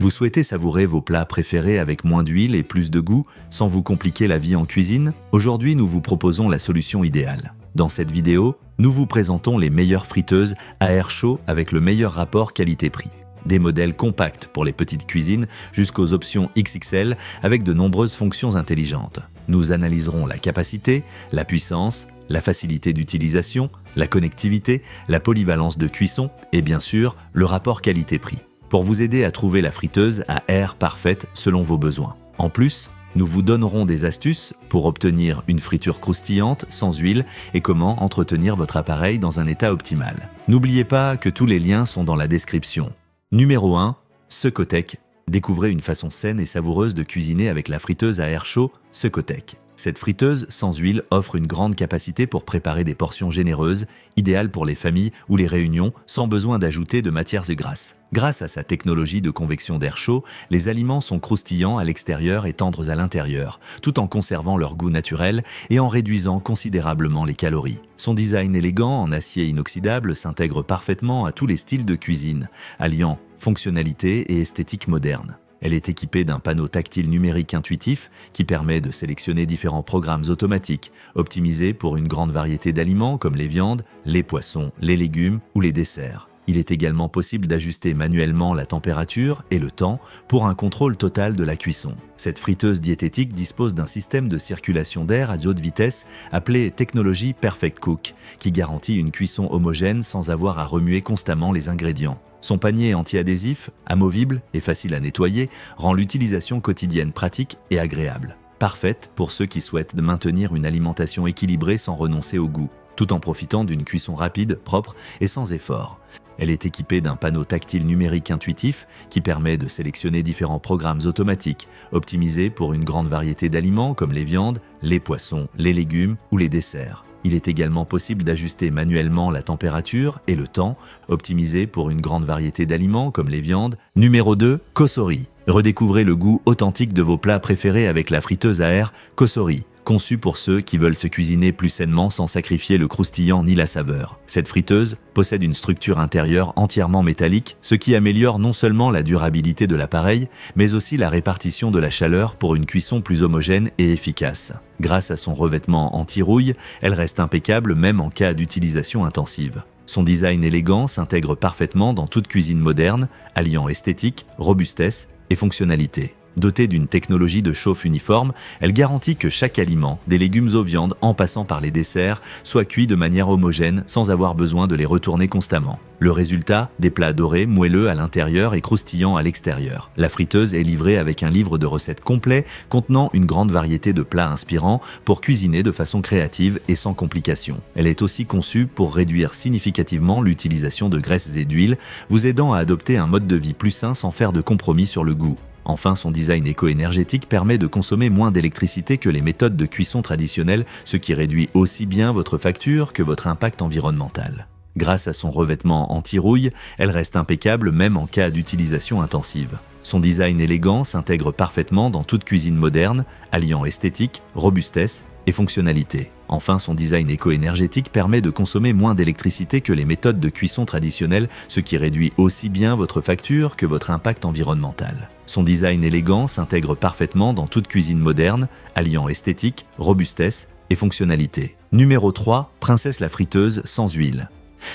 Vous souhaitez savourer vos plats préférés avec moins d'huile et plus de goût, sans vous compliquer la vie en cuisine? Aujourd'hui, nous vous proposons la solution idéale. Dans cette vidéo, nous vous présentons les meilleures friteuses à air chaud avec le meilleur rapport qualité-prix. Des modèles compacts pour les petites cuisines jusqu'aux options XXL avec de nombreuses fonctions intelligentes. Nous analyserons la capacité, la puissance, la facilité d'utilisation, la connectivité, la polyvalence de cuisson et bien sûr, le rapport qualité-prix, pour vous aider à trouver la friteuse à air parfaite selon vos besoins. En plus, nous vous donnerons des astuces pour obtenir une friture croustillante sans huile et comment entretenir votre appareil dans un état optimal. N'oubliez pas que tous les liens sont dans la description. Numéro 1. Secotec. Découvrez une façon saine et savoureuse de cuisiner avec la friteuse à air chaud Secotec. Cette friteuse sans huile offre une grande capacité pour préparer des portions généreuses, idéales pour les familles ou les réunions, sans besoin d'ajouter de matières grasses. Grâce à sa technologie de convection d'air chaud, les aliments sont croustillants à l'extérieur et tendres à l'intérieur, tout en conservant leur goût naturel et en réduisant considérablement les calories. Son design élégant en acier inoxydable s'intègre parfaitement à tous les styles de cuisine, alliant fonctionnalité et esthétique moderne. Elle est équipée d'un panneau tactile numérique intuitif qui permet de sélectionner différents programmes automatiques, optimisés pour une grande variété d'aliments comme les viandes, les poissons, les légumes ou les desserts. Il est également possible d'ajuster manuellement la température et le temps pour un contrôle total de la cuisson. Cette friteuse diététique dispose d'un système de circulation d'air à haute vitesse appelé technologie Perfect Cook, qui garantit une cuisson homogène sans avoir à remuer constamment les ingrédients. Son panier anti-adhésif, amovible et facile à nettoyer, rend l'utilisation quotidienne pratique et agréable. Parfaite pour ceux qui souhaitent maintenir une alimentation équilibrée sans renoncer au goût, tout en profitant d'une cuisson rapide, propre et sans effort. Elle est équipée d'un panneau tactile numérique intuitif qui permet de sélectionner différents programmes automatiques, optimisés pour une grande variété d'aliments comme les viandes, les poissons, les légumes ou les desserts. Il est également possible d'ajuster manuellement la température et le temps, optimisé pour une grande variété d'aliments comme les viandes. Numéro 2. Cosori. Redécouvrez le goût authentique de vos plats préférés avec la friteuse à air Cosori, conçue pour ceux qui veulent se cuisiner plus sainement sans sacrifier le croustillant ni la saveur. Cette friteuse possède une structure intérieure entièrement métallique, ce qui améliore non seulement la durabilité de l'appareil, mais aussi la répartition de la chaleur pour une cuisson plus homogène et efficace. Grâce à son revêtement anti-rouille, elle reste impeccable même en cas d'utilisation intensive. Son design élégant s'intègre parfaitement dans toute cuisine moderne, alliant esthétique, robustesse et fonctionnalité. Dotée d'une technologie de chauffe uniforme, elle garantit que chaque aliment, des légumes aux viandes en passant par les desserts, soit cuit de manière homogène sans avoir besoin de les retourner constamment. Le résultat, des plats dorés, moelleux à l'intérieur et croustillants à l'extérieur. La friteuse est livrée avec un livre de recettes complet contenant une grande variété de plats inspirants pour cuisiner de façon créative et sans complications. Elle est aussi conçue pour réduire significativement l'utilisation de graisses et d'huile, vous aidant à adopter un mode de vie plus sain sans faire de compromis sur le goût. Enfin, son design éco-énergétique permet de consommer moins d'électricité que les méthodes de cuisson traditionnelles, ce qui réduit aussi bien votre facture que votre impact environnemental. Grâce à son revêtement anti-rouille, elle reste impeccable même en cas d'utilisation intensive. Son design élégant s'intègre parfaitement dans toute cuisine moderne, alliant esthétique, robustesse et fonctionnalité. Enfin, son design éco-énergétique permet de consommer moins d'électricité que les méthodes de cuisson traditionnelles, ce qui réduit aussi bien votre facture que votre impact environnemental. Son design élégant s'intègre parfaitement dans toute cuisine moderne, alliant esthétique, robustesse et fonctionnalité. Numéro 3. Princesse la friteuse sans huile.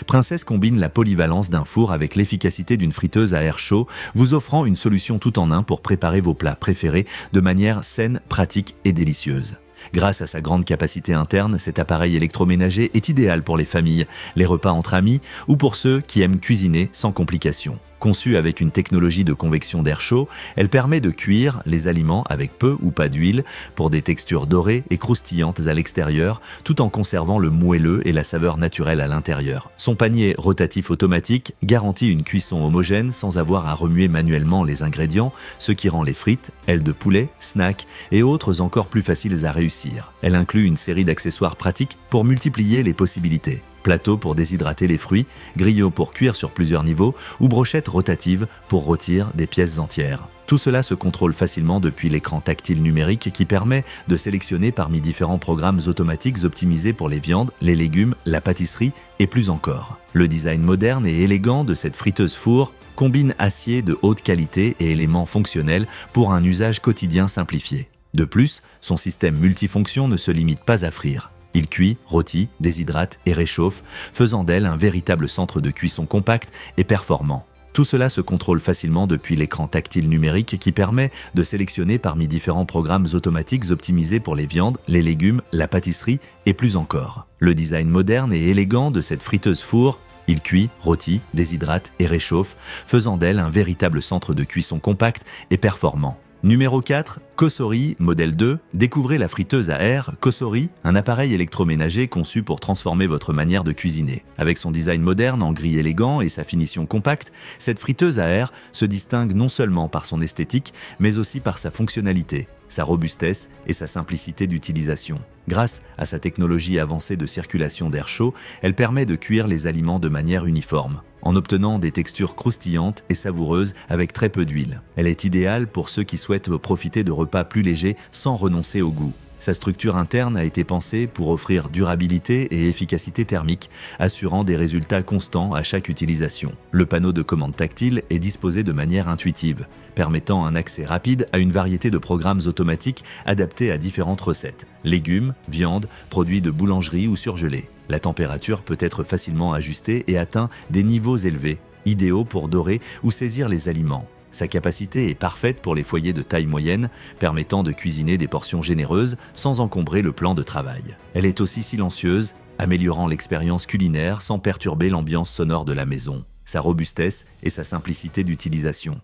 Princess combine la polyvalence d'un four avec l'efficacité d'une friteuse à air chaud, vous offrant une solution tout en un pour préparer vos plats préférés de manière saine, pratique et délicieuse. Grâce à sa grande capacité interne, cet appareil électroménager est idéal pour les familles, les repas entre amis ou pour ceux qui aiment cuisiner sans complications. Conçue avec une technologie de convection d'air chaud, elle permet de cuire les aliments avec peu ou pas d'huile pour des textures dorées et croustillantes à l'extérieur, tout en conservant le moelleux et la saveur naturelle à l'intérieur. Son panier rotatif automatique garantit une cuisson homogène sans avoir à remuer manuellement les ingrédients, ce qui rend les frites, ailes de poulet, snacks et autres encore plus faciles à réussir. Elle inclut une série d'accessoires pratiques pour multiplier les possibilités. Plateau pour déshydrater les fruits, grillot pour cuire sur plusieurs niveaux ou brochette rotative pour rôtir des pièces entières. Tout cela se contrôle facilement depuis l'écran tactile numérique qui permet de sélectionner parmi différents programmes automatiques optimisés pour les viandes, les légumes, la pâtisserie et plus encore. Le design moderne et élégant de cette friteuse four combine acier de haute qualité et éléments fonctionnels pour un usage quotidien simplifié. De plus, son système multifonction ne se limite pas à frire. Il cuit, rôtit, déshydrate et réchauffe, faisant d'elle un véritable centre de cuisson compact et performant. Tout cela se contrôle facilement depuis l'écran tactile numérique qui permet de sélectionner parmi différents programmes automatiques optimisés pour les viandes, les légumes, la pâtisserie et plus encore. Le design moderne et élégant de cette friteuse four, il cuit, rôtit, déshydrate et réchauffe, faisant d'elle un véritable centre de cuisson compact et performant. Numéro 4, Cosori, modèle 2. Découvrez la friteuse à air Cosori, un appareil électroménager conçu pour transformer votre manière de cuisiner. Avec son design moderne en gris élégant et sa finition compacte, cette friteuse à air se distingue non seulement par son esthétique, mais aussi par sa fonctionnalité, sa robustesse et sa simplicité d'utilisation. Grâce à sa technologie avancée de circulation d'air chaud, elle permet de cuire les aliments de manière uniforme, en obtenant des textures croustillantes et savoureuses avec très peu d'huile. Elle est idéale pour ceux qui souhaitent profiter de repas plus légers sans renoncer au goût. Sa structure interne a été pensée pour offrir durabilité et efficacité thermique, assurant des résultats constants à chaque utilisation. Le panneau de commande tactile est disposé de manière intuitive, permettant un accès rapide à une variété de programmes automatiques adaptés à différentes recettes: légumes, viande, produits de boulangerie ou surgelés. La température peut être facilement ajustée et atteint des niveaux élevés, idéaux pour dorer ou saisir les aliments. Sa capacité est parfaite pour les foyers de taille moyenne, permettant de cuisiner des portions généreuses sans encombrer le plan de travail. Elle est aussi silencieuse, améliorant l'expérience culinaire sans perturber l'ambiance sonore de la maison. Sa robustesse et sa simplicité d'utilisation